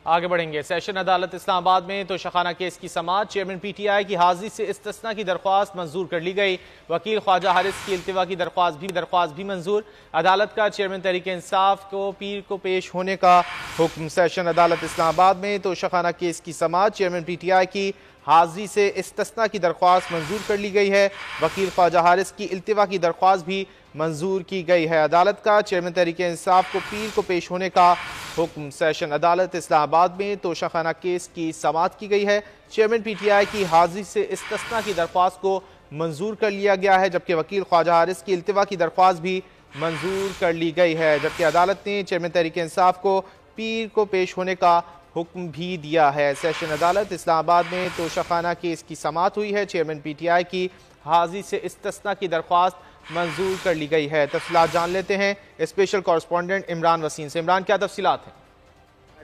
आगे बढ़ेंगे। सेशन अदालत इस्लामाबाद में तोशाखाना केस की समाअत। चेयरमैन पीटीआई की हाजिरी से इस्तिस्ना की दरख्वास्त मंजूर कर ली गई। वकील ख्वाजा हारिस की इल्तिवा की दरख्वास्त भी मंजूर। अदालत का चेयरमैन तहरीक इंसाफ को पीर को पेश होने का हुक्म। सेशन अदालत इस्लामाबाद में तोशाखाना केस की समाअत। चेयरमैन पीटीआई की हाजिरी से इस्तिस्ना की दरख्वास्त मंजूर कर ली गई है। वकील ख्वाजा हारिस की इल्तिवा की दरख्वास्त भी मंजूर की गई है। अदालत का चेयरमैन तहरीक इंसाफ को पीर को पेश होने का हुक्म। सेशन अदालत इस्लामाबाद में तोशाखाना केस की समाअत की गई है। चेयरमैन पीटीआई की हाजिरी से इस्तिस्ना की दरख्वास्त को मंजूर कर लिया गया है, जबकि वकील ख्वाजा हारिस की इल्तिवा की दरख्वास्त भी मंजूर कर ली गई है। जबकि अदालत ने चेयरमैन तहरीक इंसाफ को पीर को पेश होने का हुक्म भी दिया है। सेशन अदालत इस्लामाबाद में तोशाखाना केस की समाअत हुई है। चेयरमैन पीटीआई की हाजिरी से इस्तिस्ना की दरख्वास्त मंजूर कर ली गई है। तफसीलात जान लेते हैं स्पेशल कॉरेस्पॉन्डेंट इमरान वसीम से। इमरान, क्या तफसीलात हैं?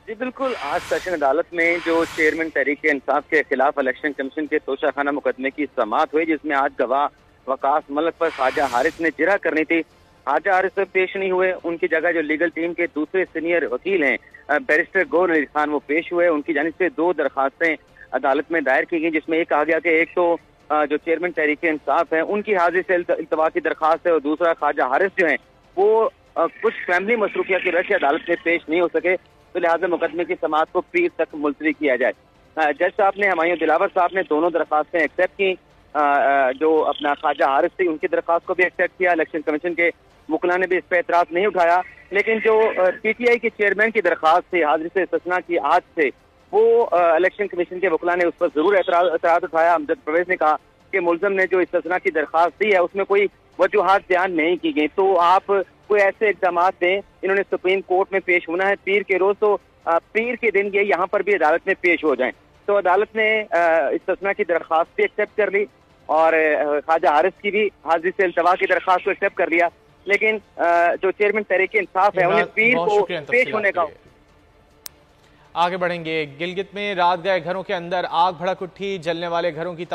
जी बिल्कुल, आज सेशन अदालत में जो चेयरमैन तहरीक इंसाफ के खिलाफ इलेक्शन कमीशन के तोशाखाना मुकदमे की समाअत हुई, जिसमें आज गवाह वकास मलक पर ख्वाजा हारिस ने जिरह करनी थी। ख्वाजा हारिस पेश नहीं हुए, उनकी जगह जो लीगल टीम के दूसरे सीनियर वकील हैं बैरिस्टर गौर अली खान, वो पेश हुए। उनकी जानिब से दो दरखास्तें अदालत में दायर की गई, जिसमें एक कहा गया कि एक तो जो चेयरमैन तहरीक इंसाफ है उनकी हाजिरी से इल्तवा की दरखास्त है, और दूसरा ख्वाजा हारिस जो है वो कुछ फैमिली मसरूफिया की वजह से अदालत में पेश नहीं हो सके, तो लिहाजा मुकदमे की समाअत को पीर तक मुलतवी किया जाए। जज साहब ने, हुमायूं दिलावर साहब ने दोनों दरखास्तें एक्सेप्ट की। जो अपना ख्वाजा हारिस थी उनकी दरखास्त को भी एक्सेप्ट किया। इलेक्शन कमीशन के मुकला ने भी इस पर एतराज नहीं उठाया, लेकिन जो पीटीआई के चेयरमैन की दरखास्त थी हाजिरी से इस्तिस्ना की आज से, वो इलेक्शन कमीशन के वकला ने उस पर जरूर एतराज उठाया। अमजद परवेज ने कहा कि मुलजम ने जो इस्तिस्ना की दरखास्त दी है उसमें कोई वजूहात बयान नहीं की गई, तो आप कोई ऐसे इकदाम दें। इन्होंने सुप्रीम कोर्ट में पेश होना है पीर के रोज, तो पीर के दिन ये यहाँ पर भी अदालत में पेश हो जाएं। तो अदालत ने इस्तिस्ना की दरखास्त भी एक्सेप्ट कर ली और ख्वाजा हारिस की भी हाजिरी से इल्तवा की दरखास्त को एक्सेप्ट कर लिया, लेकिन जो चेयरमैन तहरीक इंसाफ है उन्हें पीर को पेश होने का। आगे बढ़ेंगे। गिलगित में रात गए घरों के अंदर आग भड़क उठी। जलने वाले घरों की